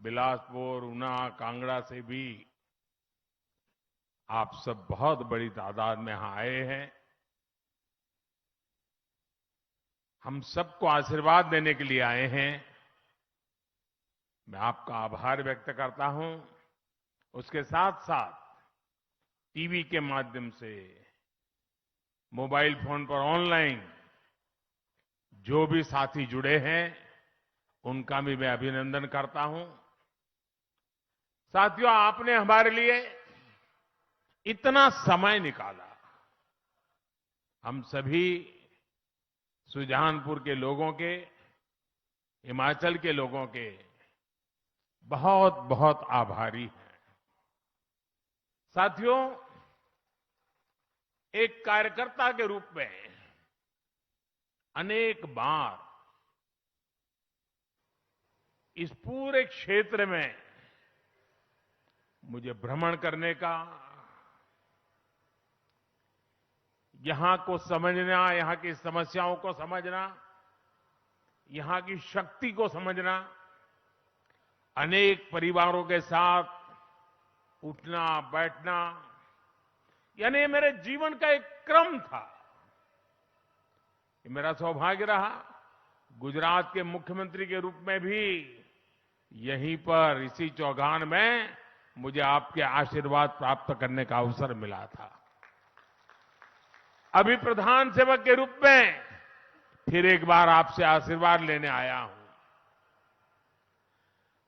बिलासपुर, ऊना, कांगड़ा से भी आप सब बहुत बड़ी तादाद में यहां आए हैं। हम सबको आशीर्वाद देने के लिए आए हैं। मैं आपका आभार व्यक्त करता हूं। उसके साथ साथ टीवी के माध्यम से, मोबाइल फोन पर ऑनलाइन जो भी साथी जुड़े हैं, उनका भी मैं अभिनंदन करता हूं। साथियों, आपने हमारे लिए इतना समय निकाला। हम सभी सुजानपुर के लोगों के, हिमाचल के लोगों के बहुत बहुत आभारी हैं। साथियों, एक कार्यकर्ता के रूप में अनेक बार इस पूरे क्षेत्र में मुझे भ्रमण करने का, यहां को समझना, यहां की समस्याओं को समझना, यहां की शक्ति को समझना, अनेक परिवारों के साथ उठना बैठना, यानी ये मेरे जीवन का एक क्रम था। ये मेरा सौभाग्य रहा। गुजरात के मुख्यमंत्री के रूप में भी यहीं पर इसी चौगान में मुझे आपके आशीर्वाद प्राप्त करने का अवसर मिला था। अभी प्रधान सेवक के रूप में फिर एक बार आपसे आशीर्वाद लेने आया हूं।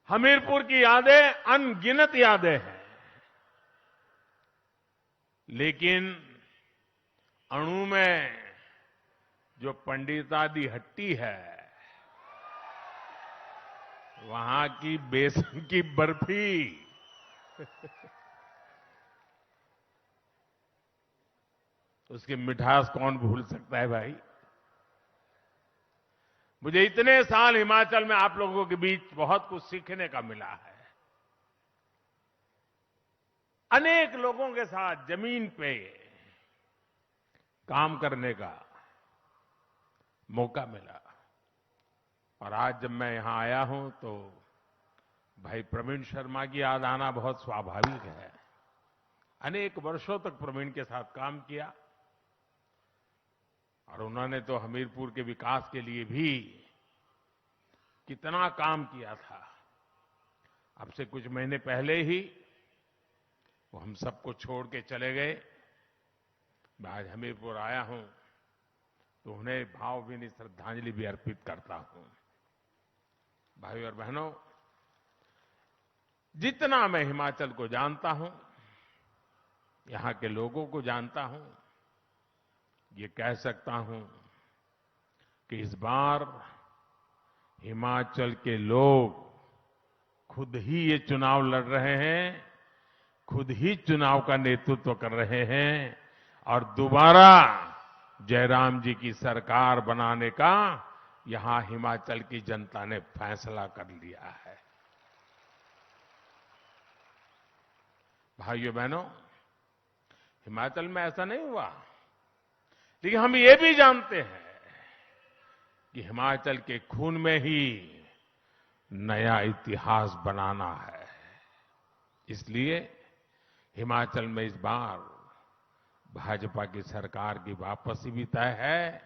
हमीरपुर की यादें अनगिनत यादें हैं, लेकिन अणु में जो पंडितादी हट्टी है, वहां की बेसन की बर्फी उसकी मिठास कौन भूल सकता है भाई। मुझे इतने साल हिमाचल में आप लोगों के बीच बहुत कुछ सीखने का मिला है। अनेक लोगों के साथ जमीन पे काम करने का मौका मिला। और आज जब मैं यहां आया हूं तो भाई प्रवीण शर्मा की याद आना बहुत स्वाभाविक है। अनेक वर्षों तक प्रवीण के साथ काम किया और उन्होंने तो हमीरपुर के विकास के लिए भी कितना काम किया था। अब से कुछ महीने पहले ही वो हम सबको छोड़ के चले गए। मैं आज हमीरपुर आया हूं तो उन्हें भावभीनी श्रद्धांजलि भी अर्पित करता हूं। भाई और बहनों, जितना मैं हिमाचल को जानता हूं, यहां के लोगों को जानता हूं, ये कह सकता हूं कि इस बार हिमाचल के लोग खुद ही ये चुनाव लड़ रहे हैं, खुद ही चुनाव का नेतृत्व कर रहे हैं और दोबारा जयराम जी की सरकार बनाने का यहां हिमाचल की जनता ने फैसला कर लिया है। भाइयों बहनों, हिमाचल में ऐसा नहीं हुआ, लेकिन हम ये भी जानते हैं कि हिमाचल के खून में ही नया इतिहास बनाना है। इसलिए हिमाचल में इस बार भाजपा की सरकार की वापसी भी तय है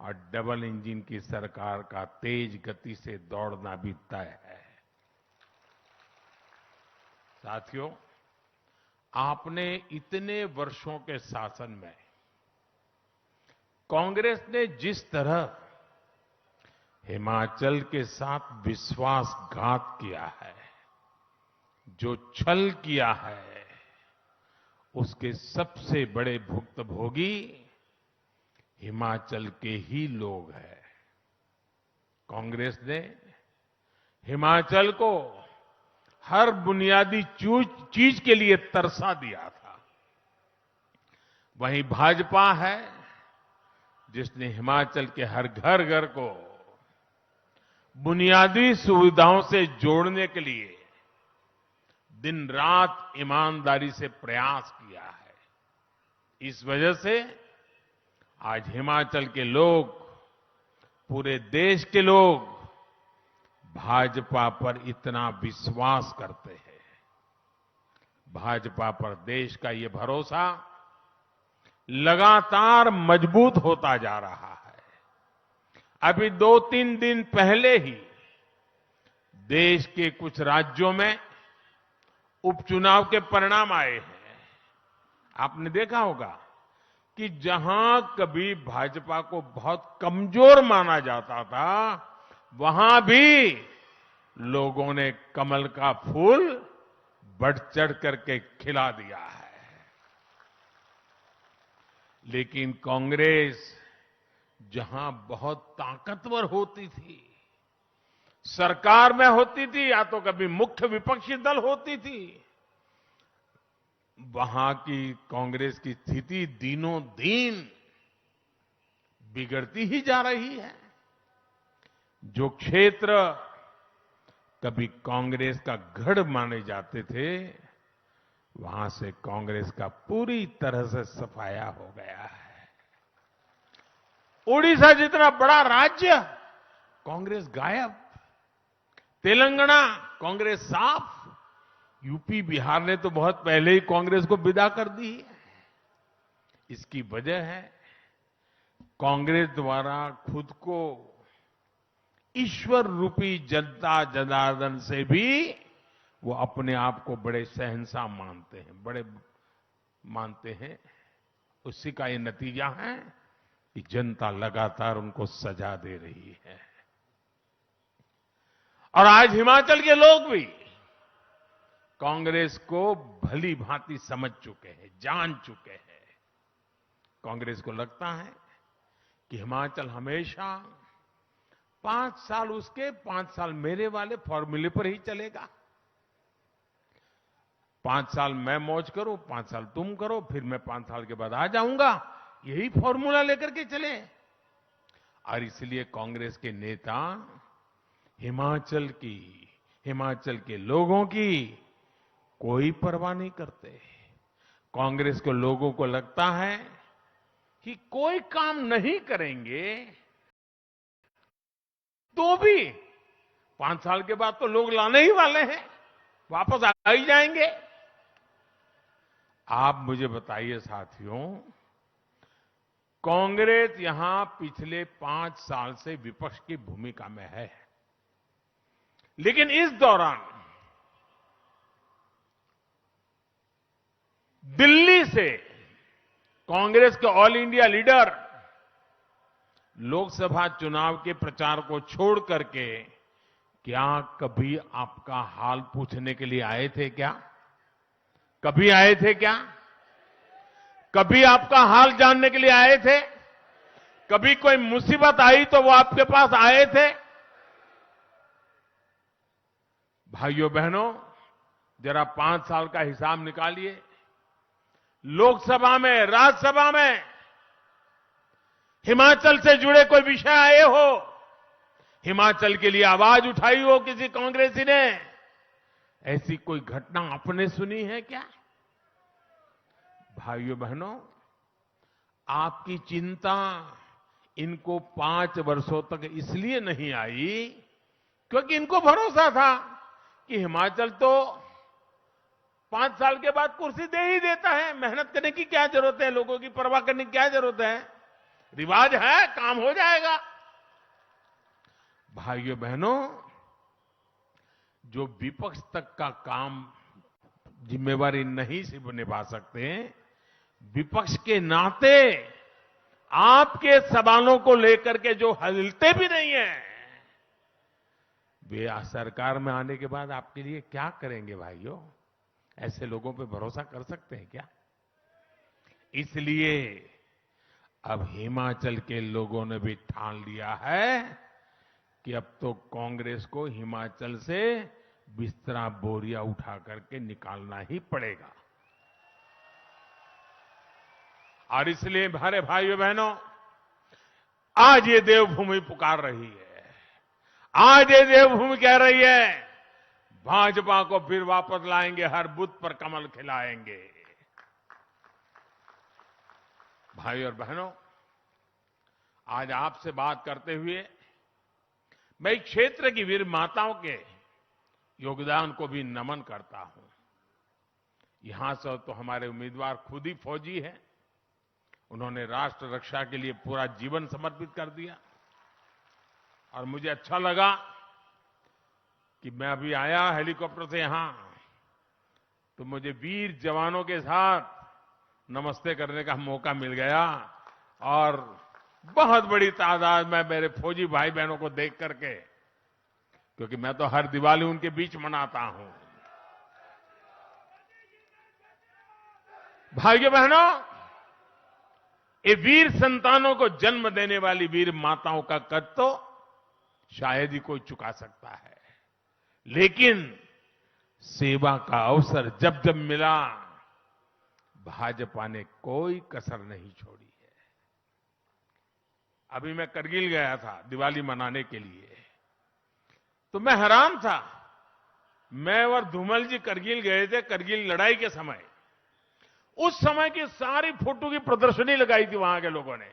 और डबल इंजन की सरकार का तेज गति से दौड़ना भी तय है। साथियों, आपने इतने वर्षों के शासन में कांग्रेस ने जिस तरह हिमाचल के साथ विश्वासघात किया है, जो छल किया है, उसके सबसे बड़े भुक्तभोगी हिमाचल के ही लोग हैं। कांग्रेस ने हिमाचल को हर बुनियादी चीज के लिए तरसा दिया था। वहीं भाजपा है जिसने हिमाचल के हर घर घर को बुनियादी सुविधाओं से जोड़ने के लिए दिन रात ईमानदारी से प्रयास किया है। इस वजह से आज हिमाचल के लोग, पूरे देश के लोग भाजपा पर इतना विश्वास करते हैं, भाजपा पर देश का ये भरोसा लगातार मजबूत होता जा रहा है। अभी 2-3 दिन पहले ही देश के कुछ राज्यों में उपचुनाव के परिणाम आए हैं। आपने देखा होगा कि जहां कभी भाजपा को बहुत कमजोर माना जाता था, वहां भी लोगों ने कमल का फूल बढ़ चढ़ करके खिला दिया है। लेकिन कांग्रेस जहां बहुत ताकतवर होती थी, सरकार में होती थी या तो कभी मुख्य विपक्षी दल होती थी, वहां की कांग्रेस की स्थिति दिनों दिन बिगड़ती ही जा रही है। जो क्षेत्र कभी कांग्रेस का गढ़ माने जाते थे, वहां से कांग्रेस का पूरी तरह से सफाया हो गया है। ओडिशा जितना बड़ा राज्य, कांग्रेस गायब। तेलंगाना, कांग्रेस साफ। यूपी, बिहार ने तो बहुत पहले ही कांग्रेस को विदा कर दी है। इसकी वजह है कांग्रेस द्वारा खुद को ईश्वर रूपी जनता जनार्दन से भी वो अपने आप को बड़े शहंशाह मानते हैं, बड़े मानते हैं। उसी का ये नतीजा है कि जनता लगातार उनको सजा दे रही है। और आज हिमाचल के लोग भी कांग्रेस को भली भांति समझ चुके हैं, जान चुके हैं। कांग्रेस को लगता है कि हिमाचल हमेशा 5 साल उसके, 5 साल मेरे वाले फॉर्मूले पर ही चलेगा। 5 साल मैं मौज करूं, 5 साल तुम करो, फिर मैं 5 साल के बाद आ जाऊंगा। यही फॉर्मूला लेकर के चले। और इसलिए कांग्रेस के नेता हिमाचल के लोगों की कोई परवाह नहीं करते। कांग्रेस के लोगों को लगता है कि कोई काम नहीं करेंगे तो भी 5 साल के बाद तो लोग लाने ही वाले हैं, वापस आ ही जाएंगे। आप मुझे बताइए साथियों, कांग्रेस यहां पिछले 5 साल से विपक्ष की भूमिका में है, लेकिन इस दौरान दिल्ली से कांग्रेस के ऑल इंडिया लीडर लोकसभा चुनाव के प्रचार को छोड़ करके क्या कभी आपका हाल पूछने के लिए आए थे क्या? कभी आए थे क्या? कभी आपका हाल जानने के लिए आए थे? कभी कोई मुसीबत आई तो वो आपके पास आए थे? भाइयों बहनों, जरा 5 साल का हिसाब निकालिए। लोकसभा में, राज्यसभा में हिमाचल से जुड़े कोई विषय आए हो, हिमाचल के लिए आवाज उठाई हो किसी कांग्रेसी ने, ऐसी कोई घटना आपने सुनी है क्या? भाइयों बहनों, आपकी चिंता इनको 5 वर्षों तक इसलिए नहीं आई क्योंकि इनको भरोसा था कि हिमाचल तो 5 साल के बाद कुर्सी दे ही देता है, मेहनत करने की क्या जरूरत है, लोगों की परवाह करने की क्या जरूरत है, रिवाज है, काम हो जाएगा। भाइयों बहनों, जो विपक्ष तक का काम जिम्मेवारी नहीं सिर्फ निभा सकते, विपक्ष के नाते आपके सवालों को लेकर के जो हिलते भी नहीं है, वे सरकार में आने के बाद आपके लिए क्या करेंगे भाइयों? ऐसे लोगों पे भरोसा कर सकते हैं क्या? इसलिए अब हिमाचल के लोगों ने भी ठान लिया है कि अब तो कांग्रेस को हिमाचल से बिस्तरा बोरिया उठा करके निकालना ही पड़ेगा। और इसलिए हमारे भाइयों बहनों, आज ये देवभूमि पुकार रही है, आज ये देवभूमि कह रही है, भाजपा को फिर वापस लाएंगे, हर बूथ पर कमल खिलाएंगे। भाई और बहनों, आज आपसे बात करते हुए मैं इस क्षेत्र की वीर माताओं के योगदान को भी नमन करता हूं। यहां से तो हमारे उम्मीदवार खुद ही फौजी हैं। उन्होंने राष्ट्र रक्षा के लिए पूरा जीवन समर्पित कर दिया और मुझे अच्छा लगा कि मैं अभी आया हेलीकॉप्टर से यहां, तो मुझे वीर जवानों के साथ नमस्ते करने का मौका मिल गया और बहुत बड़ी तादाद में मेरे फौजी भाई बहनों को देख करके, क्योंकि मैं तो हर दिवाली उनके बीच मनाता हूं। भाइयों बहनों, ये वीर संतानों को जन्म देने वाली वीर माताओं का कद तो शायद ही कोई चुका सकता है, लेकिन सेवा का अवसर जब जब मिला, भाजपा ने कोई कसर नहीं छोड़ी है। अभी मैं करगिल गया था दिवाली मनाने के लिए, तो मैं हैरान था। मैं और धूमल जी करगिल गए थे, करगिल लड़ाई के समय। उस समय की सारी फोटो की प्रदर्शनी लगाई थी वहां के लोगों ने,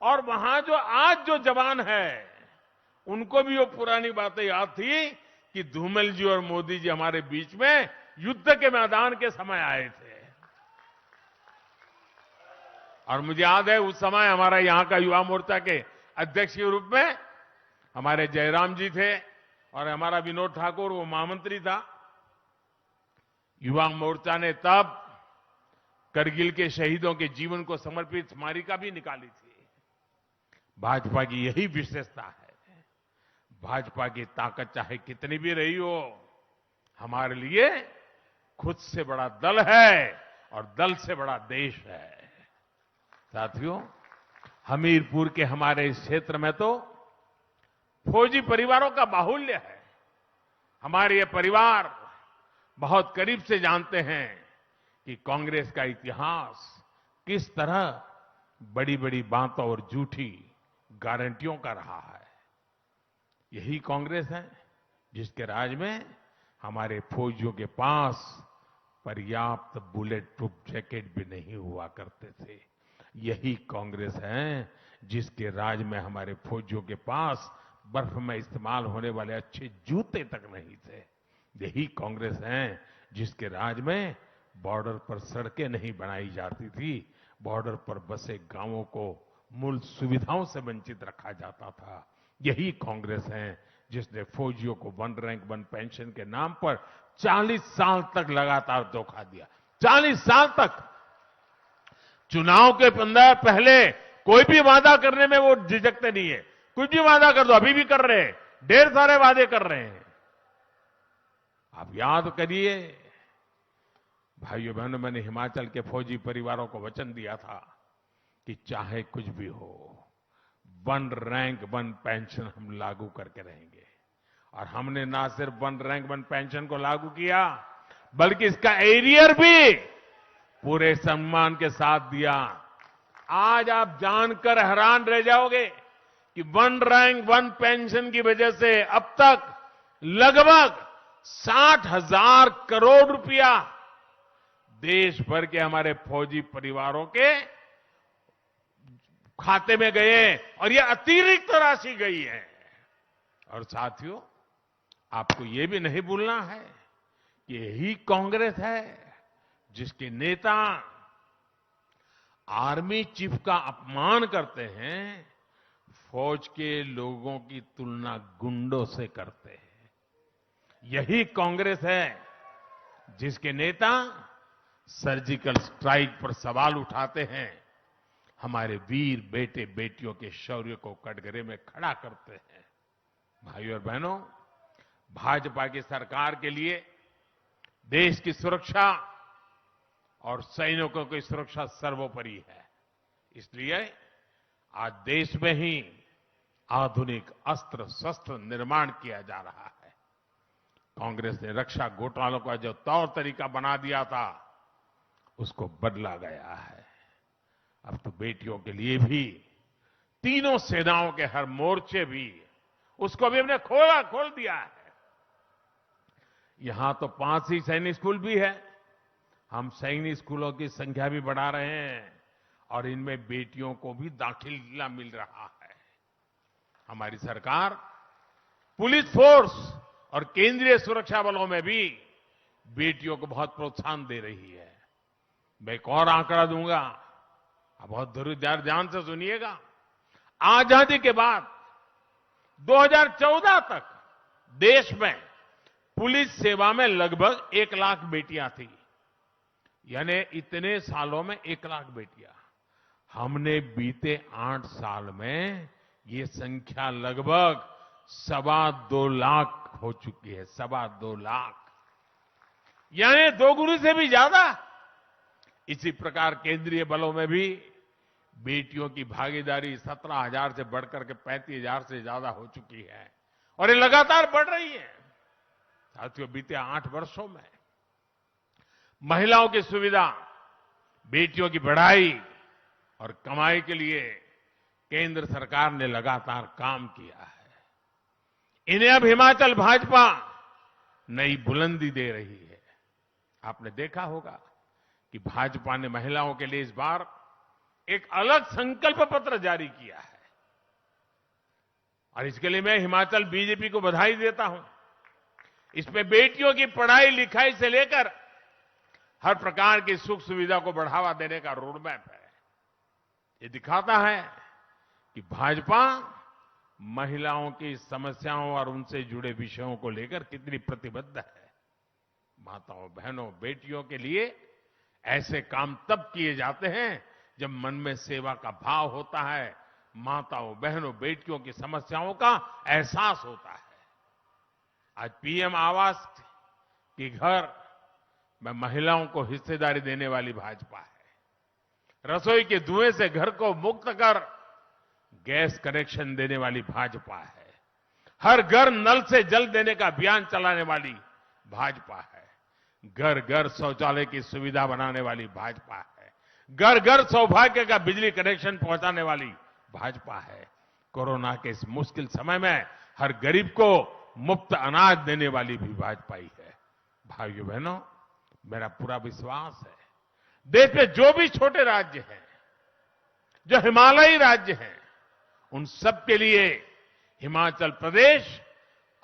और वहां जो आज जो जवान है उनको भी वो पुरानी बातें याद थी कि धूमल जी और मोदी जी हमारे बीच में युद्ध के मैदान के समय आए थे। और मुझे याद है उस समय हमारा यहां का युवा मोर्चा के अध्यक्ष के रूप में हमारे जयराम जी थे और हमारा विनोद ठाकुर वो महामंत्री था। युवा मोर्चा ने तब करगिल के शहीदों के जीवन को समर्पित स्मारिका भी निकाली थी। भाजपा की यही विशेषता है। भाजपा की ताकत चाहे कितनी भी रही हो, हमारे लिए खुद से बड़ा दल है और दल से बड़ा देश है। साथियों, हमीरपुर के हमारे इस क्षेत्र में तो फौजी परिवारों का बाहुल्य है। हमारे ये परिवार बहुत करीब से जानते हैं कि कांग्रेस का इतिहास किस तरह बड़ी बड़ी बातों और झूठी गारंटियों का रहा है। यही कांग्रेस है जिसके राज में हमारे फौजियों के पास पर्याप्त बुलेट प्रूफ जैकेट भी नहीं हुआ करते थे। यही कांग्रेस है जिसके राज में हमारे फौजियों के पास बर्फ में इस्तेमाल होने वाले अच्छे जूते तक नहीं थे। यही कांग्रेस है जिसके राज में बॉर्डर पर सड़कें नहीं बनाई जाती थी, बॉर्डर पर बसे गांवों को मूल सुविधाओं से वंचित रखा जाता था। यही कांग्रेस है जिसने फौजियों को वन रैंक वन पेंशन के नाम पर 40 साल तक लगातार धोखा दिया। 40 साल तक चुनाव के पहले कोई भी वादा करने में वो झिझकते नहीं है। कुछ भी वादा कर दो, अभी भी कर रहे हैं, ढेर सारे वादे कर रहे हैं। आप याद करिए भाइयों बहनों, मैंने हिमाचल के फौजी परिवारों को वचन दिया था कि चाहे कुछ भी हो, वन रैंक वन पेंशन हम लागू करके रहेंगे। और हमने ना सिर्फ वन रैंक वन पेंशन को लागू किया, बल्कि इसका एरियर भी पूरे सम्मान के साथ दिया। आज आप जानकर हैरान रह जाओगे कि वन रैंक वन पेंशन की वजह से अब तक लगभग 60,000 करोड़ रुपया देश भर के हमारे फौजी परिवारों के खाते में गए और ये अतिरिक्त राशि गई है। और साथियों, आपको ये भी नहीं भूलना है कि यही कांग्रेस है जिसके नेता आर्मी चीफ का अपमान करते हैं, फौज के लोगों की तुलना गुंडों से करते हैं। यही कांग्रेस है जिसके नेता सर्जिकल स्ट्राइक पर सवाल उठाते हैं, हमारे वीर बेटे बेटियों के शौर्य को कटघरे में खड़ा करते हैं। भाइयों और बहनों, भाजपा की सरकार के लिए देश की सुरक्षा और सैनिकों की सुरक्षा सर्वोपरि है। इसलिए आज देश में ही आधुनिक अस्त्र शस्त्र निर्माण किया जा रहा है। कांग्रेस ने रक्षा घोटालों का जो तौर तरीका बना दिया था, उसको बदला गया है। अब तो बेटियों के लिए भी तीनों सेनाओं के हर मोर्चे भी उसको भी हमने खोल दिया है। यहां तो 5 ही सैनिक स्कूल भी है। हम सैनिक स्कूलों की संख्या भी बढ़ा रहे हैं और इनमें बेटियों को भी दाखिला मिल रहा है। हमारी सरकार पुलिस फोर्स और केंद्रीय सुरक्षा बलों में भी बेटियों को बहुत प्रोत्साहन दे रही है। मैं एक और आंकड़ा दूंगा, आप बहुत ध्यान से सुनिएगा। आजादी के बाद 2014 तक देश में पुलिस सेवा में लगभग 1 लाख बेटियां थी, यानी इतने सालों में 1 लाख बेटियां। हमने बीते 8 साल में ये संख्या लगभग 2.25 लाख हो चुकी है। 2.25 लाख, यानी 2 गुनी से भी ज्यादा। इसी प्रकार केंद्रीय बलों में भी बेटियों की भागीदारी 17,000 से बढ़कर के 35,000 से ज्यादा हो चुकी है और ये लगातार बढ़ रही है। साथियों, बीते 8 वर्षों में महिलाओं की सुविधा, बेटियों की पढ़ाई और कमाई के लिए केंद्र सरकार ने लगातार काम किया है। इन्हें अब हिमाचल भाजपा नई बुलंदी दे रही है। आपने देखा होगा कि भाजपा ने महिलाओं के लिए इस बार एक अलग संकल्प पत्र जारी किया है और इसके लिए मैं हिमाचल बीजेपी को बधाई देता हूं। इसमें बेटियों की पढ़ाई लिखाई से लेकर हर प्रकार की सुख सुविधा को बढ़ावा देने का रोडमैप है। ये दिखाता है कि भाजपा महिलाओं की समस्याओं और उनसे जुड़े विषयों को लेकर कितनी प्रतिबद्ध है। माताओं, बहनों, बेटियों के लिए ऐसे काम तब किए जाते हैं जब मन में सेवा का भाव होता है, माताओं, बहनों, बेटियों की समस्याओं का एहसास होता है। आज पीएम आवास की घर में महिलाओं को हिस्सेदारी देने वाली भाजपा है। रसोई के धुएं से घर को मुक्त कर गैस कनेक्शन देने वाली भाजपा है। हर घर नल से जल देने का अभियान चलाने वाली भाजपा है। घर घर शौचालय की सुविधा बनाने वाली भाजपा है। घर घर सौभाग्य का बिजली कनेक्शन पहुंचाने वाली भाजपा है। कोरोना के इस मुश्किल समय में हर गरीब को मुफ्त अनाज देने वाली भी भाजपा ही है। भाइयों बहनों, मेरा पूरा विश्वास है देश में जो भी छोटे राज्य हैं, जो हिमालयी राज्य हैं, उन सब के लिए हिमाचल प्रदेश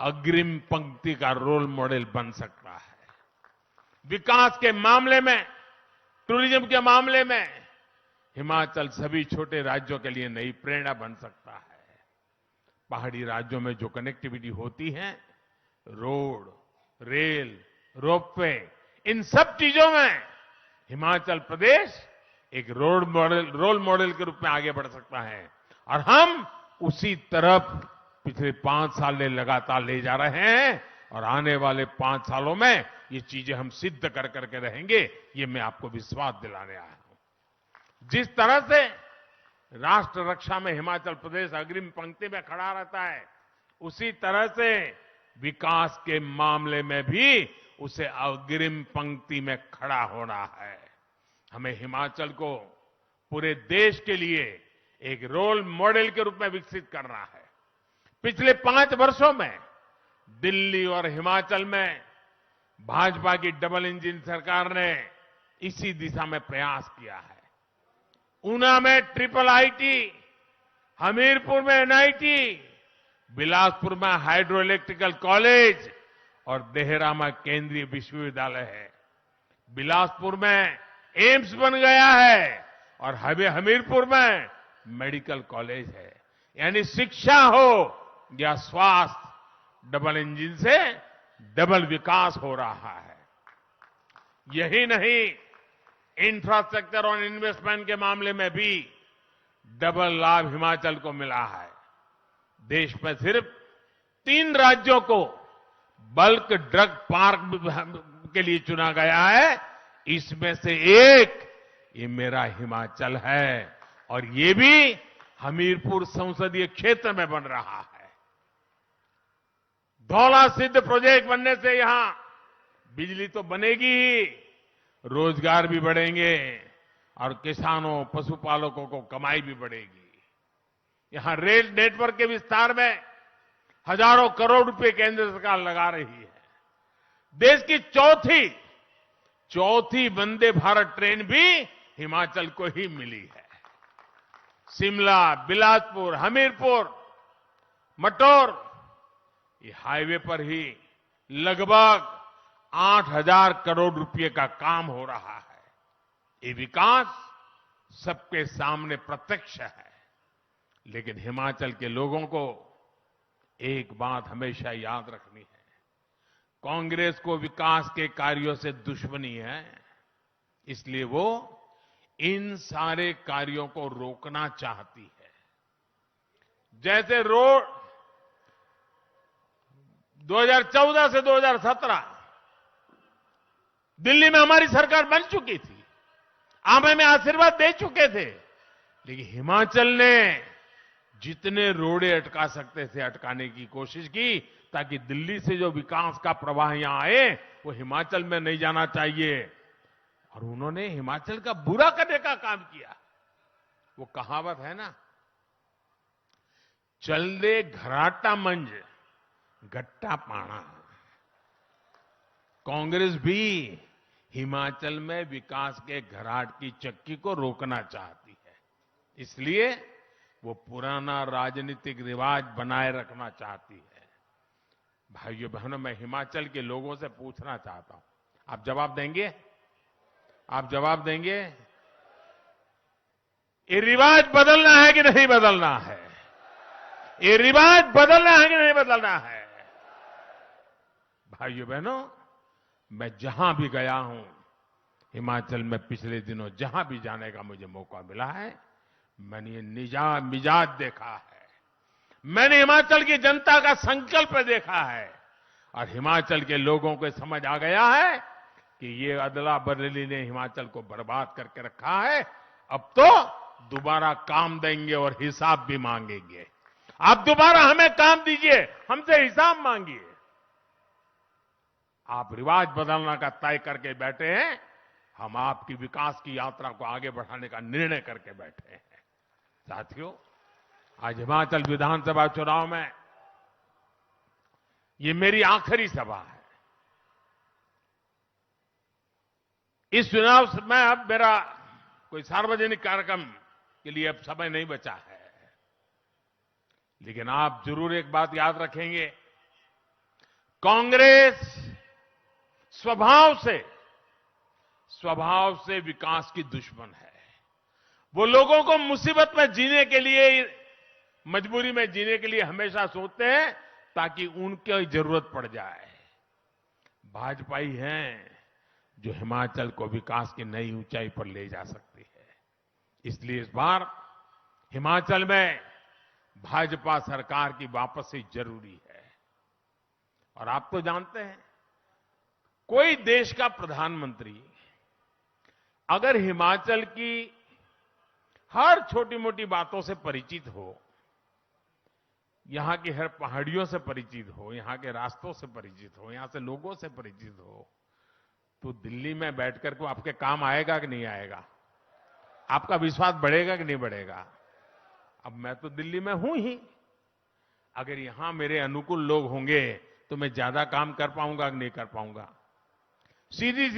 अग्रिम पंक्ति का रोल मॉडल बन सकता है। विकास के मामले में, टूरिज्म के मामले में हिमाचल सभी छोटे राज्यों के लिए नई प्रेरणा बन सकता है। पहाड़ी राज्यों में जो कनेक्टिविटी होती है, रोड, रेल, रोपवे, इन सब चीजों में हिमाचल प्रदेश एक रोल मॉडल के रूप में आगे बढ़ सकता है और हम उसी तरफ पिछले 5 साल में लगातार ले जा रहे हैं और आने वाले 5 सालों में ये चीजें हम सिद्ध कर करके रहेंगे, ये मैं आपको विश्वास दिलाने आया हूं। जिस तरह से राष्ट्र रक्षा में हिमाचल प्रदेश अग्रिम पंक्ति में खड़ा रहता है, उसी तरह से विकास के मामले में भी उसे अग्रिम पंक्ति में खड़ा होना है। हमें हिमाचल को पूरे देश के लिए एक रोल मॉडल के रूप में विकसित करना है। पिछले 5 वर्षों में दिल्ली और हिमाचल में भाजपा की डबल इंजन सरकार ने इसी दिशा में प्रयास किया है। ऊना में ट्रिपल आईटी, हमीरपुर में एनआईटी, बिलासपुर में हाइड्रो इलेक्ट्रिकल कॉलेज और देहरा में केंद्रीय विश्वविद्यालय है। बिलासपुर में एम्स बन गया है और हमीरपुर में मेडिकल कॉलेज है। यानी शिक्षा हो या स्वास्थ्य, डबल इंजन से डबल विकास हो रहा है। यही नहीं, इंफ्रास्ट्रक्चर और इन्वेस्टमेंट के मामले में भी डबल लाभ हिमाचल को मिला है। देश में सिर्फ 3 राज्यों को बल्क ड्रग पार्क के लिए चुना गया है, इसमें से एक ये मेरा हिमाचल है और ये भी हमीरपुर संसदीय क्षेत्र में बन रहा है। धौला सिद्ध प्रोजेक्ट बनने से यहां बिजली तो बनेगी ही, रोजगार भी बढ़ेंगे और किसानों, पशुपालकों को कमाई भी बढ़ेगी। यहां रेल नेटवर्क के विस्तार में हजारों करोड़ रुपए केंद्र सरकार लगा रही है। देश की चौथी वंदे भारत ट्रेन भी हिमाचल को ही मिली है। शिमला, बिलासपुर, हमीरपुर, मटौर, ये हाईवे पर ही लगभग 8,000 करोड़ रुपए का काम हो रहा है। ये विकास सबके सामने प्रत्यक्ष है। लेकिन हिमाचल के लोगों को एक बात हमेशा याद रखनी है, कांग्रेस को विकास के कार्यों से दुश्मनी है, इसलिए वो इन सारे कार्यों को रोकना चाहती है। जैसे रोड 2014 से 2017 दिल्ली में हमारी सरकार बन चुकी थी, आप हमें आशीर्वाद दे चुके थे, लेकिन हिमाचल ने जितने रोड़े अटका सकते थे अटकाने की कोशिश की, ताकि दिल्ली से जो विकास का प्रवाह यहां आए वो हिमाचल में नहीं जाना चाहिए। और उन्होंने हिमाचल का बुरा करने का काम किया। वो कहावत है ना, चल दे घराटा मंज गट्टा पाना। कांग्रेस भी हिमाचल में विकास के घराट की चक्की को रोकना चाहती है, इसलिए वो पुराना राजनीतिक रिवाज बनाए रखना चाहती है। भाइयों बहनों, मैं हिमाचल के लोगों से पूछना चाहता हूं, आप जवाब देंगे? आप जवाब देंगे? ये रिवाज बदलना है कि नहीं बदलना है? ये रिवाज बदलना है कि नहीं बदलना है? भाइयों बहनों, मैं जहां भी गया हूं हिमाचल में, पिछले दिनों जहां भी जाने का मुझे मौका मिला है, मैंने ये मिजाज देखा है। मैंने हिमाचल की जनता का संकल्प देखा है और हिमाचल के लोगों को समझ आ गया है कि ये अदला बदली ने हिमाचल को बर्बाद करके रखा है। अब तो दोबारा काम देंगे और हिसाब भी मांगेंगे। आप दोबारा हमें काम दीजिए, हमसे हिसाब मांगिए। आप रिवाज बदलने का तय करके बैठे हैं, हम आपकी विकास की यात्रा को आगे बढ़ाने का निर्णय करके बैठे हैं। साथियों, आज हिमाचल विधानसभा चुनाव में ये मेरी आखिरी सभा है। इस चुनाव में अब मेरा कोई सार्वजनिक कार्यक्रम के लिए अब समय नहीं बचा है, लेकिन आप जरूर एक बात याद रखेंगे, कांग्रेस स्वभाव से विकास की दुश्मन है। वो लोगों को मुसीबत में जीने के लिए, मजबूरी में जीने के लिए हमेशा सोचते हैं ताकि उनकी जरूरत पड़ जाए। भाजपा ही हैं जो हिमाचल को विकास की नई ऊंचाई पर ले जा सकती है। इसलिए इस बार हिमाचल में भाजपा सरकार की वापसी जरूरी है। और आप तो जानते हैं, कोई देश का प्रधानमंत्री अगर हिमाचल की हर छोटी मोटी बातों से परिचित हो, यहां की हर पहाड़ियों से परिचित हो, यहां के रास्तों से परिचित हो, यहां से लोगों से परिचित हो, तो दिल्ली में बैठकर को आपके काम आएगा कि नहीं आएगा? आपका विश्वास बढ़ेगा कि नहीं बढ़ेगा? अब मैं तो दिल्ली में हूं ही, अगर यहां मेरे अनुकूल लोग होंगे तो मैं ज्यादा काम कर पाऊंगा कि नहीं कर पाऊंगा? सीधी